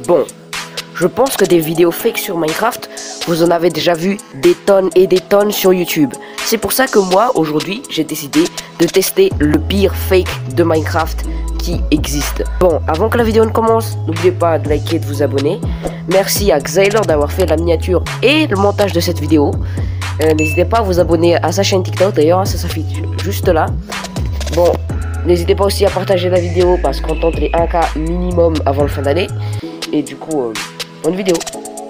Bon, je pense que des vidéos fake sur Minecraft, vous en avez déjà vu des tonnes et des tonnes sur YouTube. C'est pour ça que moi, aujourd'hui, j'ai décidé de tester le pire fake de Minecraft qui existe. Bon, avant que la vidéo ne commence, n'oubliez pas de liker et de vous abonner. Merci à Xyler d'avoir fait la miniature et le montage de cette vidéo. N'hésitez pas à vous abonner à sa chaîne TikTok, d'ailleurs, ça s'affiche juste là. Bon, n'hésitez pas aussi à partager la vidéo parce qu'on tente les 1K minimum avant le fin d'année. Et du coup, bonne vidéo.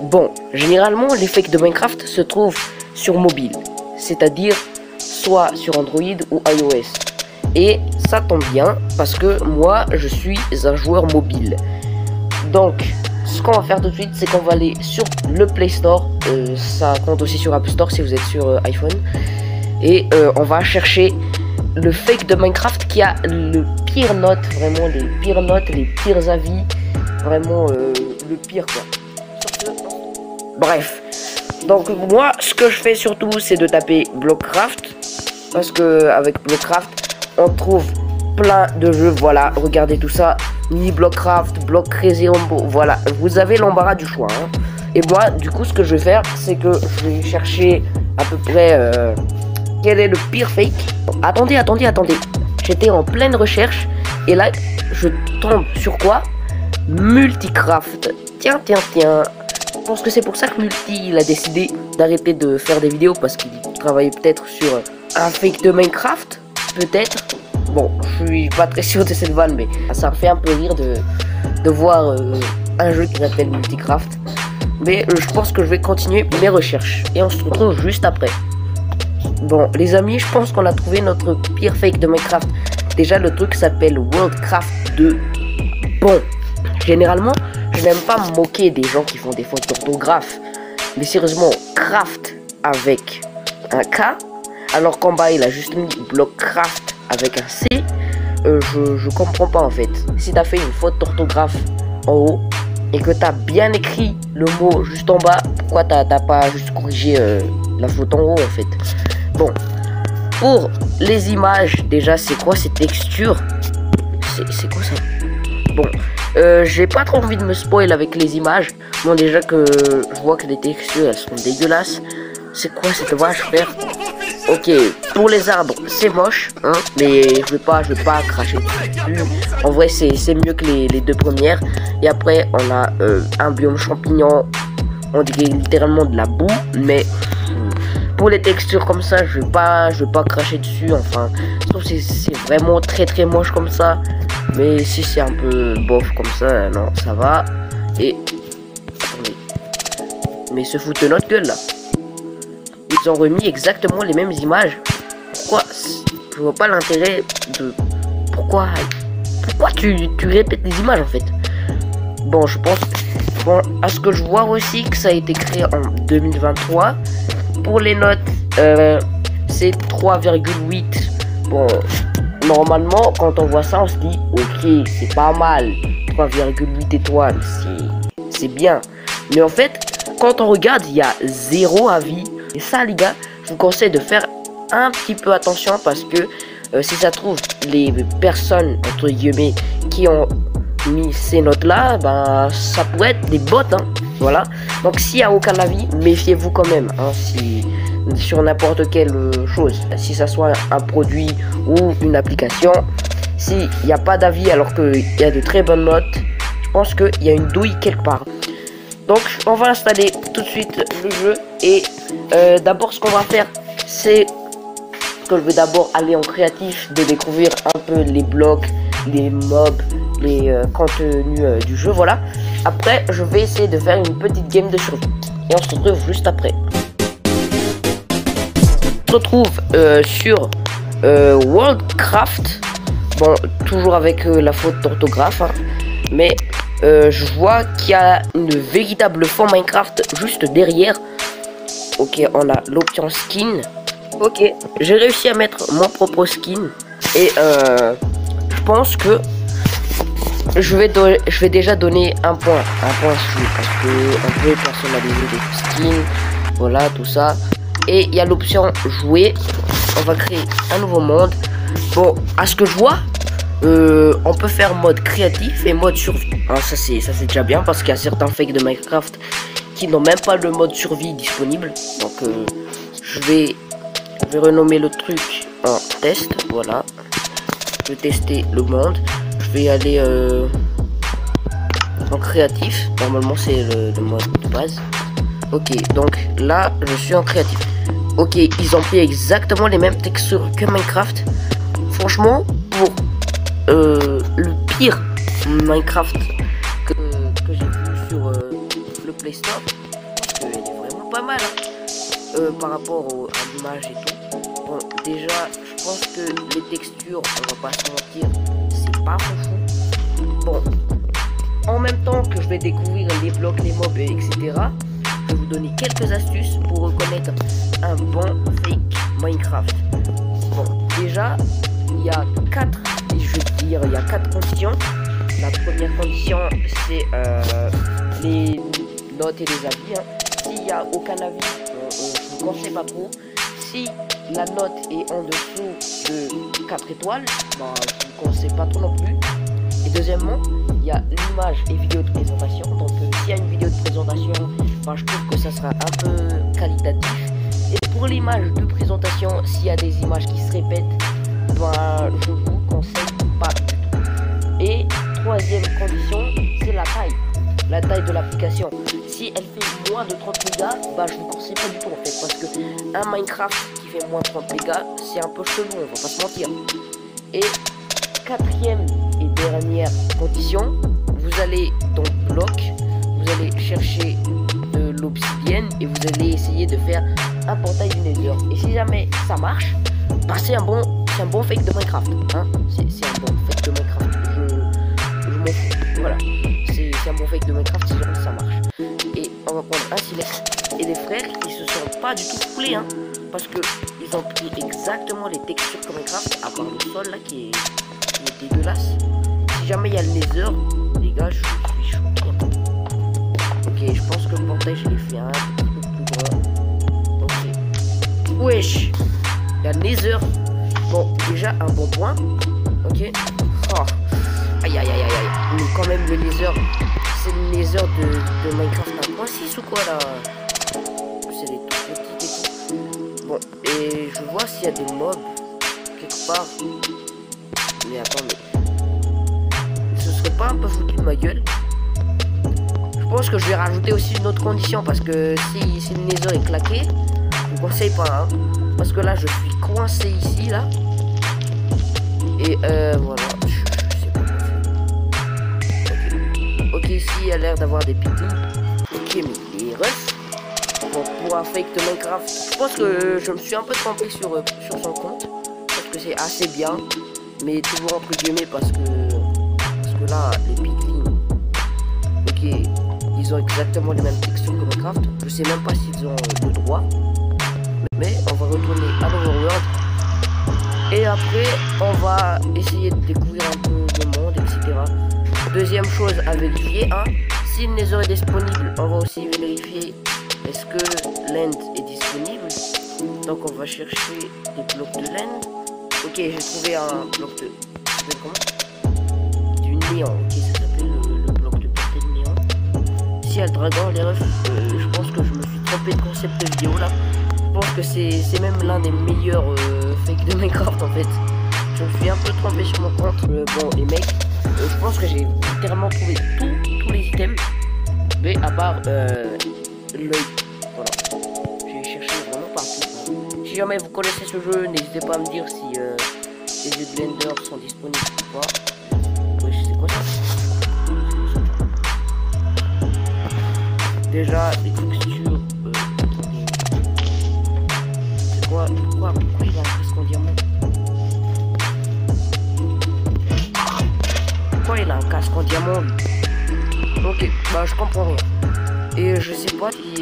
Bon, généralement, les fakes de Minecraft se trouvent sur mobile, c'est-à-dire soit sur Android ou iOS. Et ça tombe bien parce que moi, je suis un joueur mobile. Donc, ce qu'on va faire tout de suite, c'est qu'on va aller sur le Play Store. Ça compte aussi sur App Store si vous êtes sur iPhone. Et on va chercher le fake de Minecraft qui a le pire note, vraiment les pires notes, les pires avis. Vraiment le pire quoi. Bref. Donc moi, ce que je fais surtout, c'est de taper Blockcraft. Parce que avec Blockcraft, on trouve plein de jeux. Voilà, regardez tout ça. Mini Blockcraft, Block Crazy Rombo. Voilà, vous avez l'embarras du choix. Hein. Et moi, du coup, ce que je vais faire, c'est que je vais chercher à peu près quel est le pire fake. Attendez. J'étais en pleine recherche. Et là, je tombe sur quoi? Multicraft. Tiens. Je pense que c'est pour ça que Multi il a décidé d'arrêter de faire des vidéos parce qu'il travaillait peut-être sur un fake de Minecraft. Peut-être. Bon, je suis pas très sûr de cette vanne, mais ça me fait un peu rire de voir un jeu qui s'appelle Multicraft. Mais je pense que je vais continuer mes recherches. Et on se retrouve juste après. Bon, les amis, je pense qu'on a trouvé notre pire fake de Minecraft. Déjà, le truc s'appelle Worldcraft 2. Bon, généralement, je n'aime pas me moquer des gens qui font des fautes d'orthographe. Mais sérieusement, craft avec un K, alors qu'en bas, il a juste mis Blockcraft avec un C. Je comprends pas en fait. Si t'as fait une faute d'orthographe en haut et que t'as bien écrit le mot juste en bas, pourquoi t'as pas juste corrigé la faute en haut en fait? Bon, pour les images, déjà c'est quoi ces textures? C'est quoi ça? Bon, j'ai pas trop envie de me spoil avec les images. Bon, déjà que je vois que les textures elles sont dégueulasses. C'est quoi cette vache verte? Ok, pour les arbres c'est moche, hein, mais je vais pas cracher dessus. En vrai c'est mieux que les deux premières. Et après on a un biome champignon, on dirait littéralement de la boue. Mais pour les textures comme ça, je vais pas cracher dessus. Enfin, je trouve que c'est vraiment très moche comme ça. Mais si c'est un peu bof comme ça, non, ça va. Et attendez, mais se foutent de notre gueule là. Ils ont remis exactement les mêmes images. Pourquoi? Je vois pas l'intérêt de... Pourquoi tu répètes les images en fait? Bon, je pense... Bon, à ce que je vois aussi que ça a été créé en 2023. Pour les notes, c'est 3,8. Bon, normalement, quand on voit ça, on se dit, ok, c'est pas mal. 3,8 étoiles, c'est bien. Mais en fait, quand on regarde, il y a 0 avis. Et ça les gars, je vous conseille de faire un petit peu attention parce que si ça trouve les personnes entre guillemets qui ont mis ces notes là, ben ça pourrait être des bots hein, voilà. Donc s'il n'y a aucun avis, méfiez-vous quand même hein, si sur n'importe quelle chose, si ça soit un produit ou une application, s'il n'y a pas d'avis alors qu'il y a de très bonnes notes, je pense qu'il y a une douille quelque part. Donc on va installer tout de suite le jeu et d'abord ce qu'on va faire c'est que je vais d'abord aller en créatif de découvrir un peu les blocs, les mobs, les contenus du jeu, voilà. Après je vais essayer de faire une petite game de survie et on se retrouve juste après. On se retrouve sur Worldcraft, bon toujours avec la faute d'orthographe hein, mais je vois qu'il y a une véritable fond Minecraft juste derrière. Ok, on a l'option skin. Ok, j'ai réussi à mettre mon propre skin. Et je pense que je vais déjà donner un point dessus. Parce qu'on peut personnaliser des skins. Voilà, tout ça. Et il y a l'option jouer. On va créer un nouveau monde. Bon, à ce que je vois, On peut faire mode créatif et mode survie. Hein, ça c'est déjà bien parce qu'il y a certains fakes de Minecraft qui n'ont même pas le mode survie disponible. Donc je vais renommer le truc en test. Voilà. Je vais tester le monde. Je vais aller en créatif. Normalement c'est le mode de base. Ok, donc là je suis en créatif. Ok, ils ont pris exactement les mêmes textures que Minecraft. Franchement, pour le pire Minecraft que j'ai vu sur le Play Store, parce qu'il est vraiment pas mal hein, par rapport à l'image et tout. Bon, déjà, je pense que les textures, on va pas se mentir, c'est pas fou. Bon, en même temps que je vais découvrir les blocs, les mobs, etc., je vais vous donner quelques astuces pour reconnaître un bon fake Minecraft. Bon, déjà, il y a 4 conditions. La première condition, c'est les notes et les avis. Hein. S'il n'y a aucun avis, je ne conseille pas trop. Si la note est en dessous de 4 étoiles, bah, je ne conseille pas trop non plus. Et deuxièmement, il y a l'image et vidéo de présentation. Donc s'il y a une vidéo de présentation, bah, je trouve que ça sera un peu qualitatif. Et pour l'image de présentation, s'il y a des images qui se répètent, bah, je vous conseille pas du tout. Et troisième condition, c'est la taille de l'application. Si elle fait moins de 30 mégas, bah je vous conseille pas du tout en fait, parce que un Minecraft qui fait moins de 30 mégas, c'est un peu chelou, on va pas se mentir. Et quatrième et dernière condition, vous allez dans bloc, vous allez chercher de l'obsidienne et vous allez essayer de faire un portail du Nether. Et si jamais ça marche, bah c'est un bon fake de Minecraft. Hein, c'est un bon fake de Minecraft. Je m'en fous. Voilà. C'est un bon fake de Minecraft si jamais ça marche. Et on va prendre un silex. Et les frères, ils se sont pas du tout foulés. Hein, parce que ils ont pris exactement les textures comme Minecraft. À part le sol là qui est dégueulasse. Si jamais il y a le Nether, les gars, je suis choqué. Ok, je pense que le portail je l'ai fait un petit peu plus grand. Ok. Wesh. Il y a le Nether. Bon, déjà un bon point. Ok. Oh. Aïe aïe aïe aïe aïe. Mais quand même le Nether, c'est le Nether de Minecraft 1.6 ou quoi là? C'est des tout petites et tout. Bon, et je vois s'il y a des mobs quelque part. Mais attendez. Ce serait pas un peu foutu de ma gueule? Je pense que je vais rajouter aussi une autre condition parce que si le Nether est claqué, je vous conseille pas hein. Parce que là je suis coincé ici là. Et voilà. Je sais pas quoi faire. Ok, ici il a l'air d'avoir des piquets. Ok, mais les refs. Bon, pour un fake de Minecraft, je pense que je me suis un peu trompé sur son compte. Parce que c'est assez bien. Mais toujours entre guillemets parce que là, les piglins. Ok, ils ont exactement les mêmes textures que Minecraft. Je sais même pas s'ils ont le droit. Mais on va retourner à l'Overworld. Et après, on va essayer de découvrir un peu le monde, etc. Deuxième chose à vérifier, hein, si le Nether est disponible, on va aussi vérifier est-ce que l'end est disponible. Donc on va chercher des blocs de laine. Ok, j'ai trouvé un bloc de... Comment? Du néant, ok, ça s'appelle le bloc de portée de néant. Ici il y a le dragon, les refs, je pense que je me suis trompé de concept de vidéo là. Je pense que c'est même l'un des meilleurs fakes de Minecraft en fait. Je me suis un peu trompé sur mon compte. Bon les mecs, je pense que j'ai littéralement trouvé tous les items. Mais à part l'œil. Voilà. J'ai cherché vraiment partout. Si jamais vous connaissez ce jeu, n'hésitez pas à me dire si les yeux de Blender sont disponibles ou pas. Oui, c'est quoi ça? Déjà les textures. Pourquoi il a un casque en diamant? Pourquoi il a un casque en diamant lui? Ok, bah je comprends rien. Et je sais pas si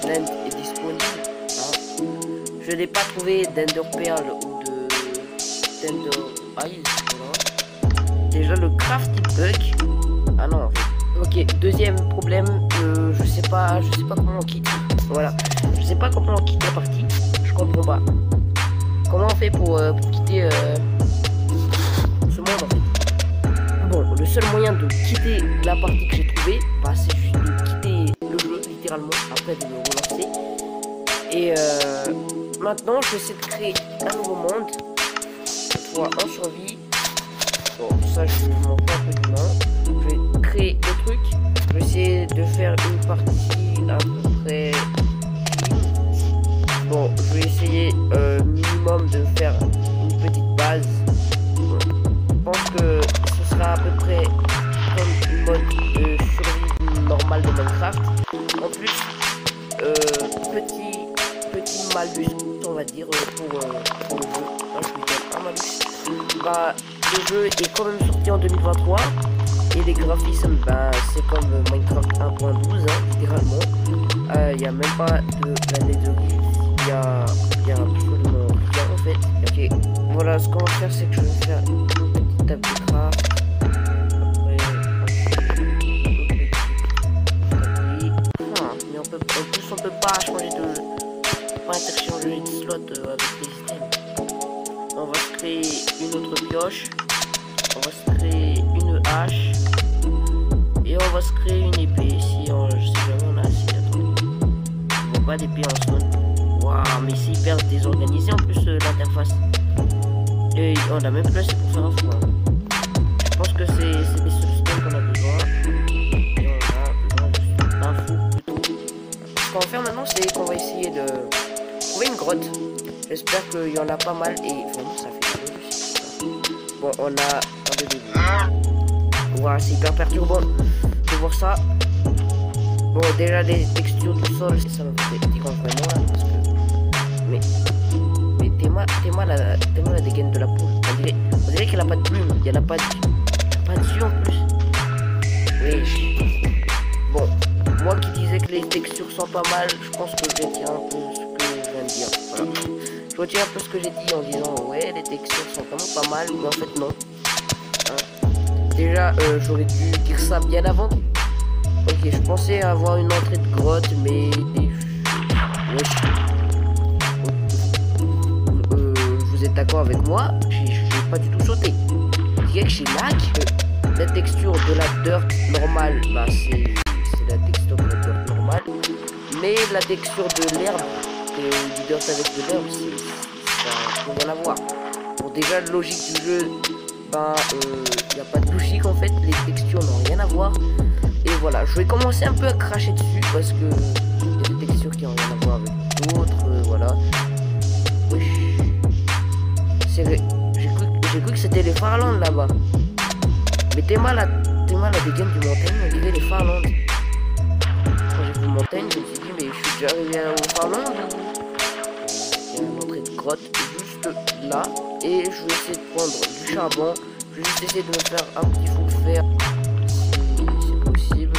l'end est disponible. Hein. Je n'ai pas trouvé d'Ender Pearl ou d'Ender Eyes. Voilà. Déjà le craft il bug. Ah non en fait. Ok, deuxième problème, je sais pas comment on quitte. Voilà. Je sais pas comment on quitte la partie. Je comprends pas. Comment on fait pour quitter ce monde en fait. Bon, le seul moyen de quitter la partie que j'ai trouvée, bah, c'est juste de quitter le jeu littéralement, après de me relancer. Et maintenant je vais essayer de créer un nouveau monde, cette fois en survie. Bon, ça je m'en fous un peu du main. Je vais créer des trucs, je vais essayer de faire une partie à peu près. Bon, je vais essayer minimum de faire une petite base. Bon, je pense que ce sera à peu près comme une mode de survie normale de Minecraft. En plus, petit malus, on va dire, pour le jeu. Là, je lui donne un malus. Bah, le jeu est quand même sorti en 2023. Et les graphismes, bah, c'est comme Minecraft 1.12, hein, littéralement. Il n'y a même pas de l'année de vie. Il y a absolument rien en fait. Ok, voilà, ce qu'on va faire, c'est que je vais faire une petite table de craft. Mais en plus on peut pas changer de... pas interchanger de slot avec les systèmes. On va se créer une autre pioche. On va se créer une hache. Et on va se créer une épée si on... je sais jamais on a assez. Attendez. On voit pas d'épée en spawn. Waouh, mais c'est hyper désorganisé en plus l'interface. Et on a même plus assez pour faire un four. Je pense que c'est des solutions qu'on a besoin. Et on a besoin d'un four plutôt. Ce qu'on va faire maintenant, c'est qu'on va essayer de trouver une grotte. J'espère qu'il y en a pas mal et vraiment ça fait mal aussi. Bon, on a un de début. Waouh, c'est hyper perturbant de voir ça. Bon, déjà les textures du sol, ça me fait vraiment là parce que. Mais t'es mal la dégaine de la poule. On dirait qu'elle a pas de plume. Il y en a pas dessus en plus. Oui. Bon, moi qui disais que les textures sont pas mal, je pense que je retire un peu ce que je viens de dire. Voilà. Je retire un peu ce que j'ai dit en disant ouais les textures sont vraiment pas mal, mais en fait non. Hein. Déjà j'aurais dû dire ça bien avant. Ok, je pensais avoir une entrée de grotte, mais wesh. Vous êtes d'accord avec moi? J'ai pas du tout sauté. Je dirais que j'ai lag. La texture de la dirt normale, bah c'est la texture de la dirt normale. Mais la texture de l'herbe et du dirt avec de l'herbe, ça n'a rien à voir. Bon, déjà, la logique du jeu, ben, y a pas de logique en fait. Les textures n'ont rien à voir. Et voilà, je vais commencer un peu à cracher dessus parce que il y a des textures qui n'ont rien à voir avec d'autres. Voilà. Oui. J'ai cru que c'était les Farlandes là-bas. Mais t'es mal à dégaine du montagne, on dirait les Farlandes. Quand j'ai vu montagne, je me suis dit, mais je suis déjà arrivé aux Farlandes. Il y a une entrée de grotte juste là. Et je vais essayer de prendre du charbon. Je vais juste essayer de me faire un petit four de fer. Si c'est possible.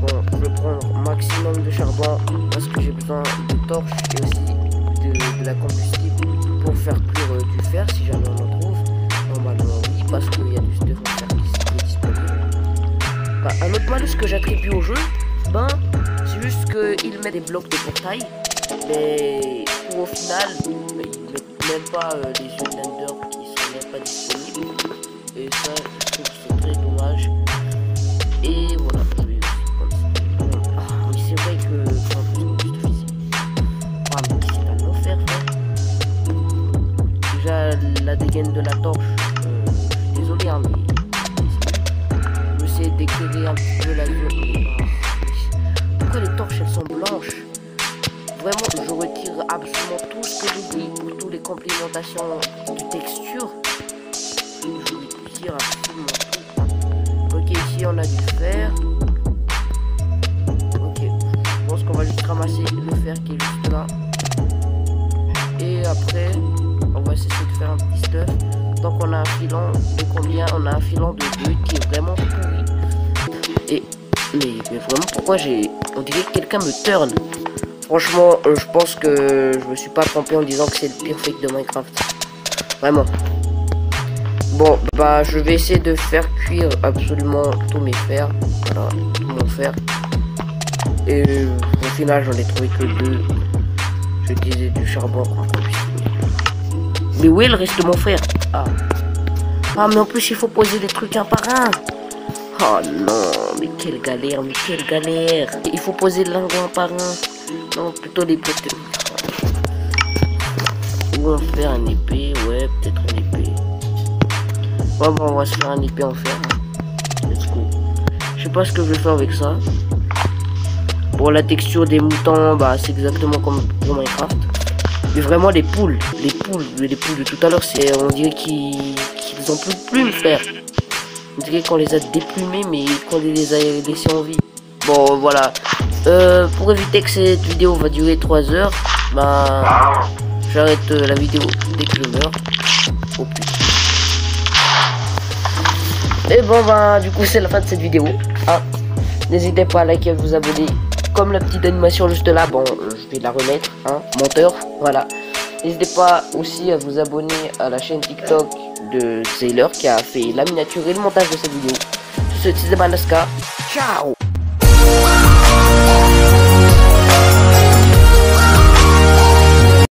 Bon, je vais prendre maximum de charbon parce que j'ai besoin de torches et aussi de la combustible pour faire cuire du fer si jamais on en trouve. Normalement oui, parce qu'il y a du stuff en fer qui est disponible. Bah, un autre malus que j'attribue au jeu, ben c'est juste qu'il met des blocs de portail, mais pour au final ils mettent même pas les yeux d'Ender qui sont même pas disponibles. Et ça je trouve que c'est très dommage. Et voilà, je vais comme ça. Ah oui, c'est vrai que c'est un peu juste physique. Ah mais c'est un enfer frère. Déjà la dégaine de la torche, désolé hein, mais je vais essayer d'éclairer un petit peu la zone. Pourquoi les torches elles sont blanches? Vraiment je retire absolument tout ce que j'ai dit pour toutes les complémentations de texture. Je retire absolument tout. Ok, ici on a du fer. Ok, je pense qu'on va juste ramasser le fer qui est juste là. Et après on va essayer de faire un petit stuff. Donc on a un filon de combien? On a un filon de 2 qui est vraiment pourri. Et mais vraiment pourquoi on dirait que quelqu'un me turn. Franchement je pense que je me suis pas trompé en disant que c'est le pire fake de Minecraft. Vraiment. Bon bah je vais essayer de faire cuire absolument tous mes fers. Voilà, tout mon fer. Et au final j'en ai trouvé que 2. Je disais du charbon. Mais où est le reste de mon fer? Ah. Ah, mais en plus, il faut poser les trucs un par un. Oh non, mais quelle galère, mais quelle galère. Il faut poser le lingot un par un. Non, plutôt les potes. Ou on faire un épée, ouais, peut-être une épée. Ouais, bon, on va se faire un épée en fer. Let's go. Je sais pas ce que je vais faire avec ça. Bon, la texture des moutons, bah, c'est exactement comme pour Minecraft. Mais vraiment, les poules de tout à l'heure, c'est, on dirait qu'ils ont plus de plumes, frère. On dirait qu'on les a déplumés, mais qu'on les a laissés en vie. Bon, voilà. Pour éviter que cette vidéo va durer 3 heures, bah, j'arrête la vidéo dès que je meurs. Au plus. Et bon, bah, du coup, c'est la fin de cette vidéo. Ah, n'hésitez pas à liker et à vous abonner. Comme la petite animation juste là, bon, je vais la remettre, hein, menteur, voilà. N'hésitez pas aussi à vous abonner à la chaîne TikTok de Sailor qui a fait la miniature et le montage de cette vidéo. C'était Banaska. Ciao.